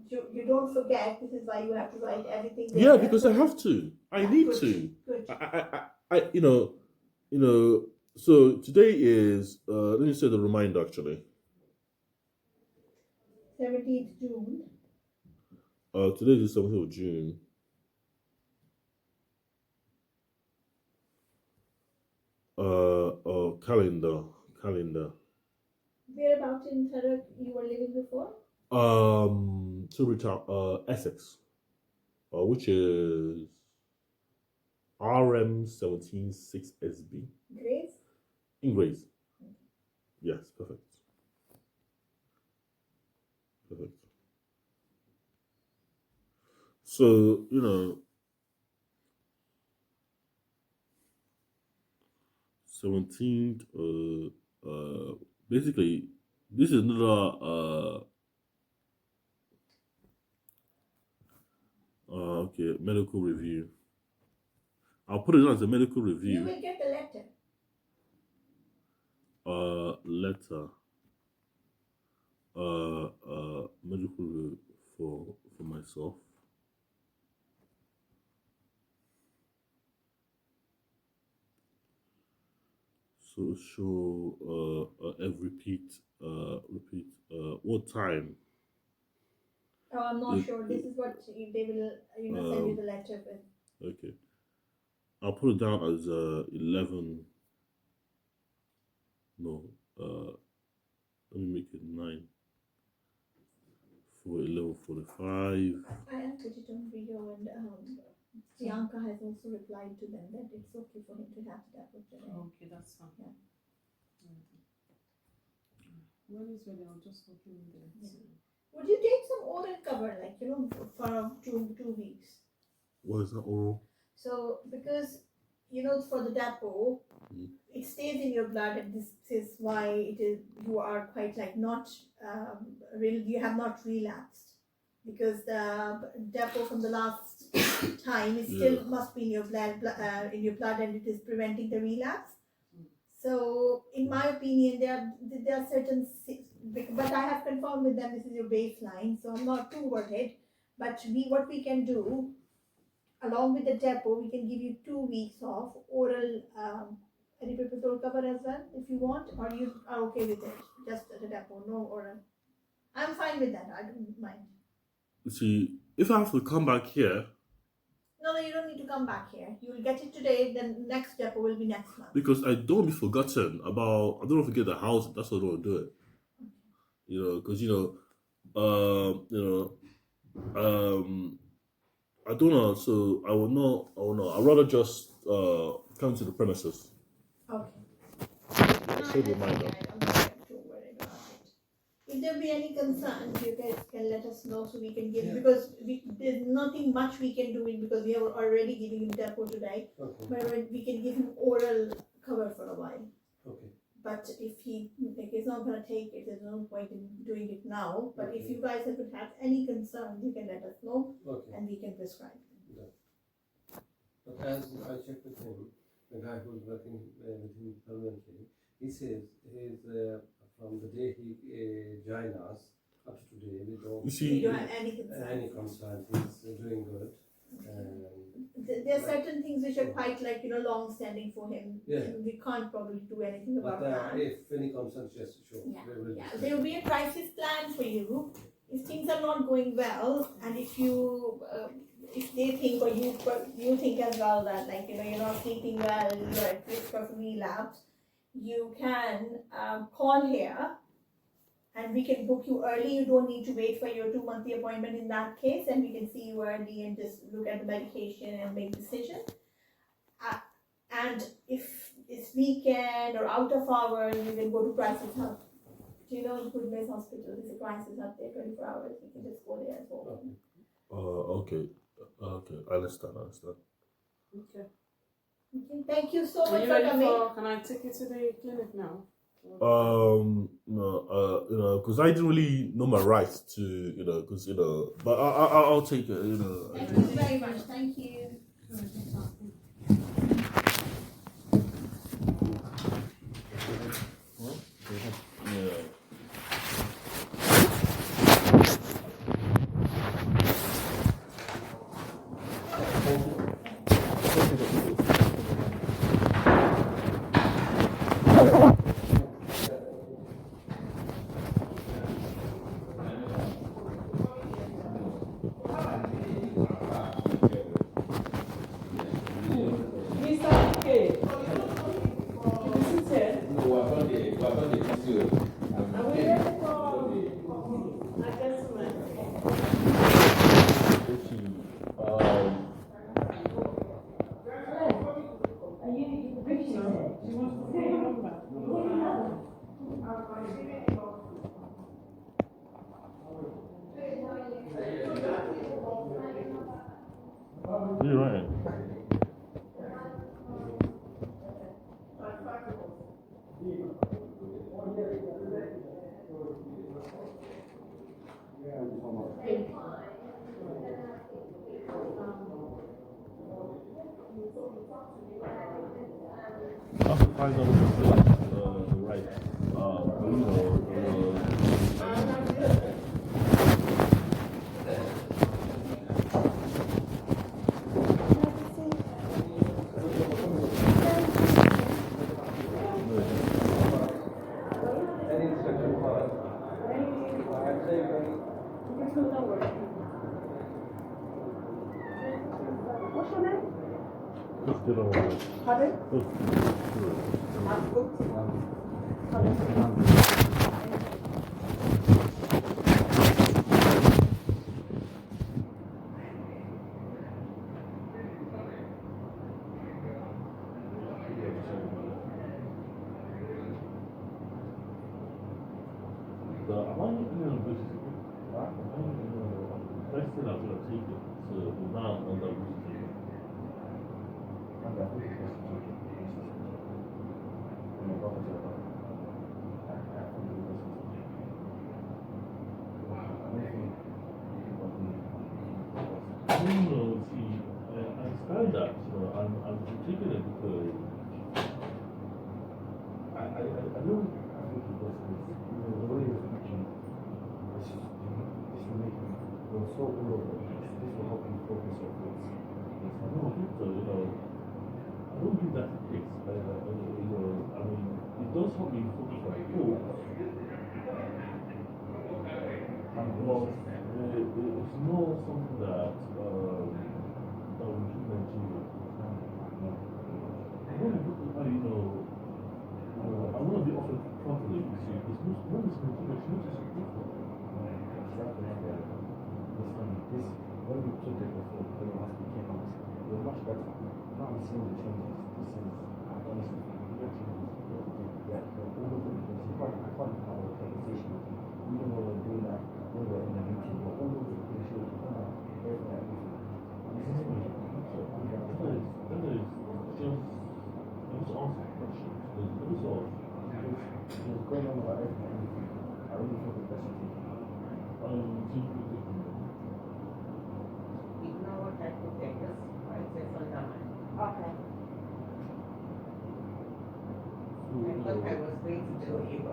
You don't forget. This is why you have to write everything there. yeah, because I have to. I Yeah, need good, to. Good. You know. So today is. Let me say the reminder actually. 17th June. Today is the 17th of June. Calendar. Whereabouts in Tarak you were living before? Essex, which is RM176SB. Grace? In Grays. Yes, perfect. So, you know, 17th, basically, this is another, okay, medical review. I'll put it on as a medical You review. will get the letter. Letter. Medical review for myself. So show repeat what time? Oh, I'm not sure. This is what they will, send you the letter with. Okay. I'll put it down as 11. No, let me make it 9 for 11:45. I put it on video, and Priyanka has also replied to them that it's okay for him to have that today. Okay, that's fine. Yeah. When is ready, I'll just look in there. Yeah. Would you take some oral cover, like, for 2 weeks? What is that oral? So, because, for the depot, it stays in your blood, and this is why you are quite like not, you have not relapsed. Because the depot from the last time is still must be in your blood, and it is preventing the relapse. So, in my opinion, there are certain, but I have confirmed with them this is your baseline, so I'm not too worried. But what we can do, along with the depot, we can give you 2 weeks of oral aripiprazole cover as well, if you want, or you are okay with it, just at the depot, no oral. I'm fine with that. I don't mind. See, if I have to come back here. No, you don't need to come back here. You will get it today, then next depot will be next month. Because I don't want to be forgotten about. I don't want to forget the house. That's why I don't want to do it. Because I don't know. So I will not. I'd rather just come to the premises. Okay. Save reminder. I'm not too worried about it. If there be any concerns, you guys can let us know so we can give, because there's nothing much we can do because we are already giving him depot today. Okay. But we can give him oral cover for a while. Okay. But if he's not going to take it, there's no point in doing it now. But if you guys would have any concerns, you can let us know, and we can prescribe. But as I checked with him, the guy who's working with him permanently, he says he's from the day he joined us up to today, we don't have any concerns. He's doing good. There are certain things which are quite like long standing for him. Yeah. We can't probably do anything about that. If any concerns, just sure. There will be a crisis plan for you if things are not going well, and if you if they think, or you think as well, that you're not sleeping well, you're at risk of relapse, you can call here. And we can book you early. You don't need to wait for your 2-monthly appointment in that case, and we can see you early and just look at the medication and make decision. And if it's weekend or out of hours, you can go to Crisis Hub. Do you know Goodness Hospital? There's a Crisis Hub there 24 hours. You can just go there as well. Okay. I understand. Okay. Okay. Thank you so Are much you for ready coming. for? Can I take you to the clinic now? No, because I didn't really know my rights to, because but I'll take it, Thank you very much. Thank you. Yeah. Mr. K. You sit here. No, we're done the physio. Are we ready for adjustment? Are you reaching it? Do you want to say a number? You're right. That's the price of the right. What's your name? Just get over it. Pardon? I understand that, I'm taking it because I don't think it was the way you're thinking. This will make you're so all over the place. This will help you focus your thoughts. I don't think so, I don't think that's the case. I mean, it does help me focus my thoughts. But it's more something that will keep my children. I want to look at, I want to be offered properly, you see, because most is going to be much different. When we took it before, when the hospital came out, we were much better. Now I'm seeing the changes. This is, honestly, real changes. Yeah, all over the place. I can't have a conversation with you. Even when we're doing that, when we're in a meeting, we're all over the place. You're talking about everything. This is me. So, That is just answer the question. There's also what's going on about everything. I really feel the pressure to Ignore what I put there, just write this underline. Okay. I thought I was going to do it. Okay.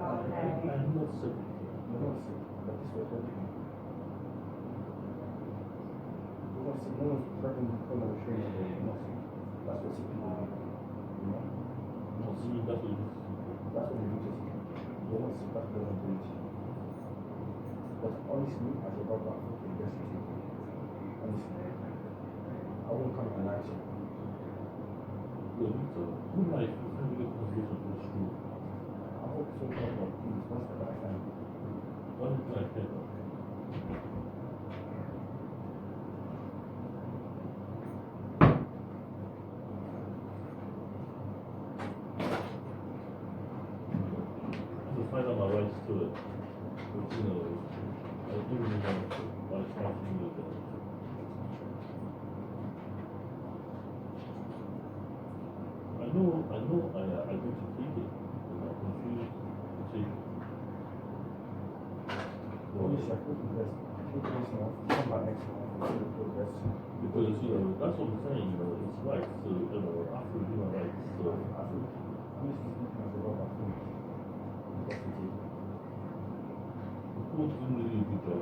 I'm not sick. You're not sick, but this was everything. No one's pregnant from a training or not sick. That's what sick people do. You know? No, see, that's what it is. That's what they do to sick people. You're not sick, that's what they're doing to you. But honestly, as a brother, I think the best you do. Honestly. I won't come and lie to you. Good life is a good conversation for the school. I hope so far about things once that I can. What is like that? To find out my rights to it. But, I do really want my responsibility with it. I know I go to keep it. And I confuse the chicken. Because, you know, that's what I'm saying, you know, it's right. So, you know, after human rights, so after who's doing really a good job?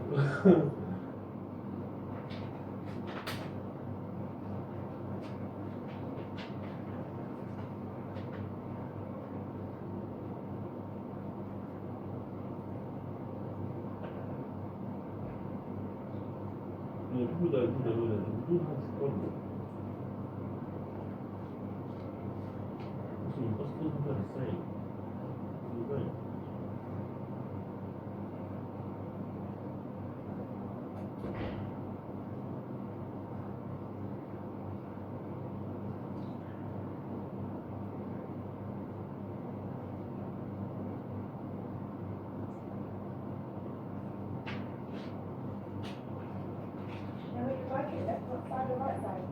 You know, people that do that, we don't have this problem. So, hospitals are the same. It's the same. Now, if you like it, left side or right side?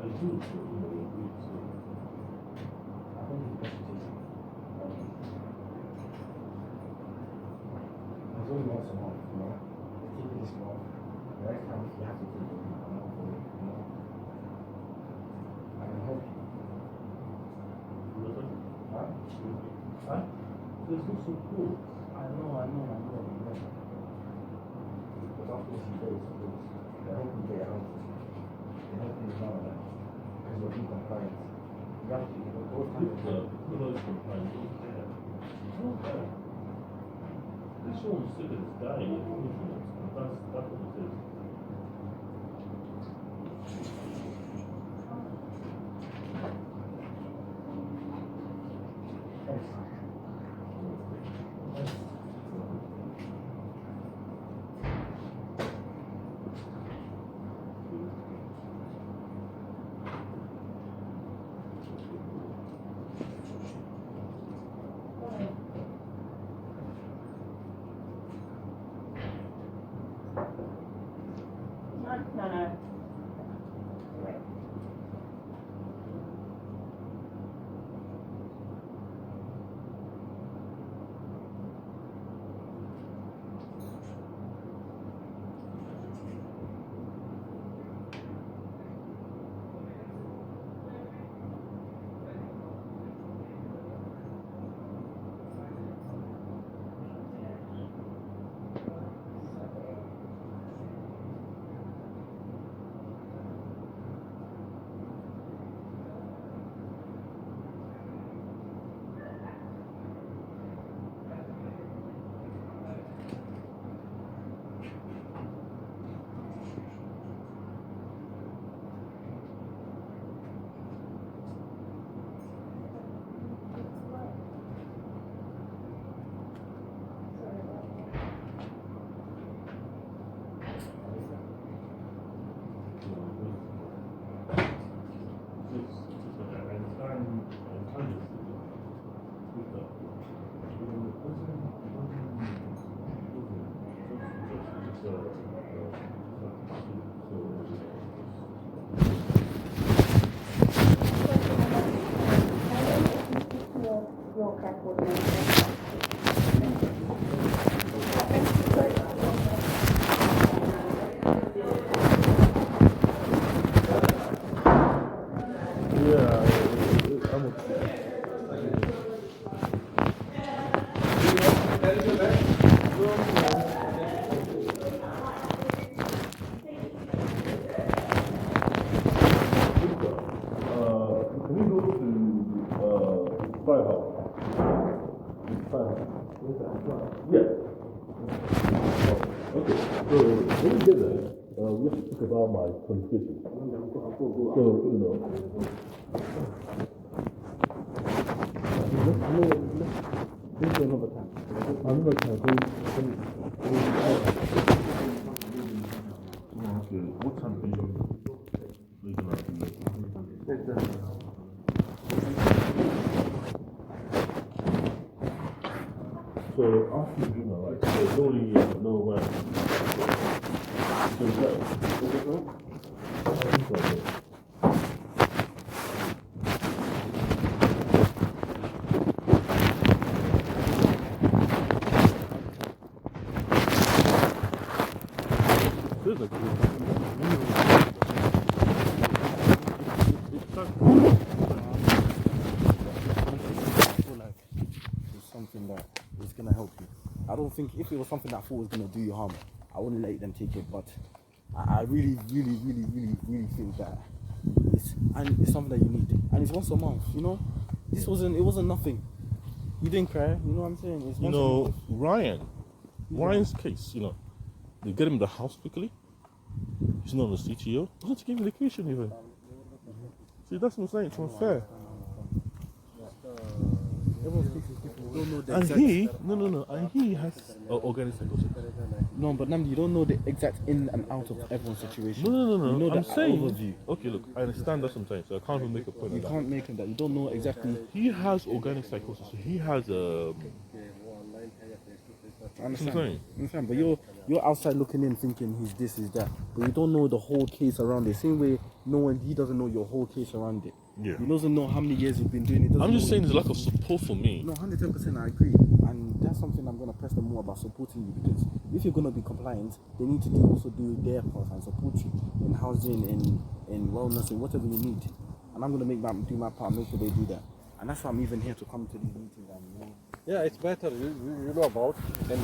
I do, so, you know, it's, There's only once a month, you know. Take it this month. The next time you have to take it, I'm not for it, you know. I can help you. Huh? Huh? there's no support. I know. But after this, you get support. They help you get out. They help you know that. Because you're being compliant. You have to, you know, both times. Nobody's complaining, don't care. Don't care. This one's sick as dying, that's what it is. No. Yeah. Okay, so when you get there, we have to talk about my qualification. So, another time. Okay, what time can you leave out? So after dinner, right? So don't really know where. So is that I think so. Feels like something that is gonna help you. I don't think if it was something that I thought was gonna do you harm, I wouldn't let them take it. But I really think that it's something that you need, and it's once a month. You know, it wasn't nothing. You didn't cry. You know what I'm saying? It's once a month. Ryan's case. You know, they get him the house quickly. He's not on the CTO. He doesn't give him vacation even. See, that's what I'm saying. It's unfair. Everyone's case is different. You don't know the And exact. and he has organic psychosis. No, but Namdi, you don't know the exact in and out of everyone's situation. No. You know I'm the saying. overview. Okay, look, I understand that sometimes, so I can't even make a point You of that. can't make him that. You don't know exactly. He has organic psychosis. So he has I understand, but you're outside looking in, thinking he's this, he's that, but you don't know the whole case around it. Same way, he doesn't know your whole case around it. Yeah. He doesn't know how many years you've been doing it. I'm just saying there's a lack of support for me. No, 110%, I agree, and that's something I'm gonna press them more about supporting you, because if you're gonna be compliant, they need to also do their part and support you in housing, in wellness, in whatever you need. And I'm gonna do my part, make sure they do that. And that's why I'm even here to come to these meetings and Yeah, it's better. You know about, and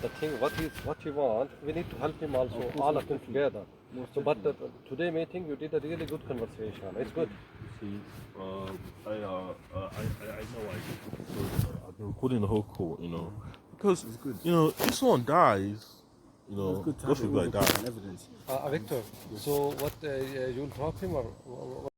the thing. What you want. We need to help him also. All of them together. So, but today meeting, you did a really good conversation. It's good. See, I know I've been recording the whole call, you know, because you know if someone dies, you know, God forbid I die. evidence. Victor. So what? You'll drop him or?